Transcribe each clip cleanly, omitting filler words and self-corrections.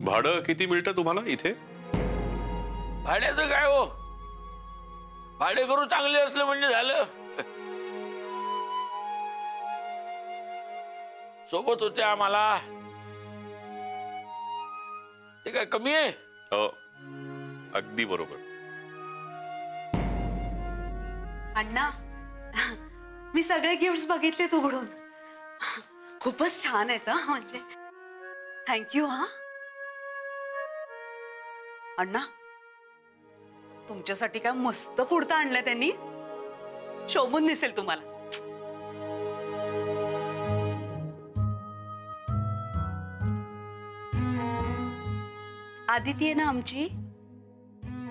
भाडं किती मिळतं तुम्हाला इथे? भाड्याचं काय हो, भाडेकरू चांगले असले म्हणजे झालं. सोबत होते आम्हाला, ते काय कमी आहे? अगदी बरोबर. अण्णा, मी सगळे गिफ्ट्स बघितले उघडून. खूपच छान आहेत. म्हणजे थँक्यू. अण्णा, तुमच्यासाठी काय मस्त कुर्ता आणलाय त्यांनी, शोभून दिसेल तुम्हाला. आदिती आहे ना आमची,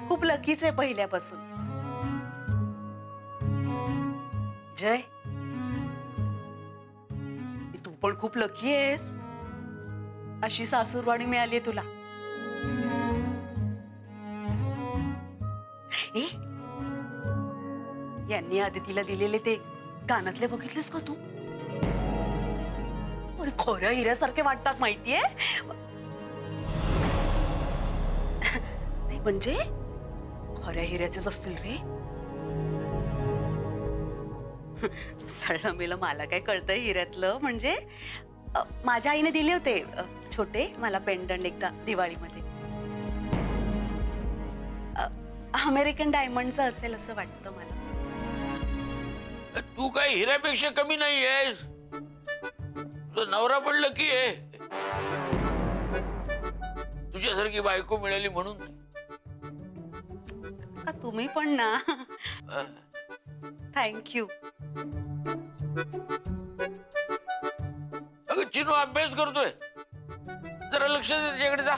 खूप लकीच आहे पहिल्यापासून. जय, तू पण खूप लकी आहेस, अशी सासूरवाडी मिळाली तुला. ए, यांनी आदितीला दिलेले ते कानातले बघितलेस का तू? अरे खऱ्या हिऱ्यासारखे वाटतात माहितीये. नाही म्हणजे खऱ्या हिऱ्याचेच असतील रे. सळलं मेलं, मला काय कळतंय हिऱ्यातलं. म्हणजे माझ्या आईने दिले होते छोटे मला पेंडंट एकदा दिवाळीमध्ये. अमेरिकन डायमंडचं असेल असं वाटतं मला. तू काय हिऱ्यापेक्षा कमी नाही आहेस. तुझा नवरा पण लकी आहे, तुझ्यासारखी बायको मिळाली म्हणून. तुम्ही पण ना. थँक्यू. अगं चिनू अभ्यास करतोय, जरा लक्ष दे त्याच्याकडे. जा.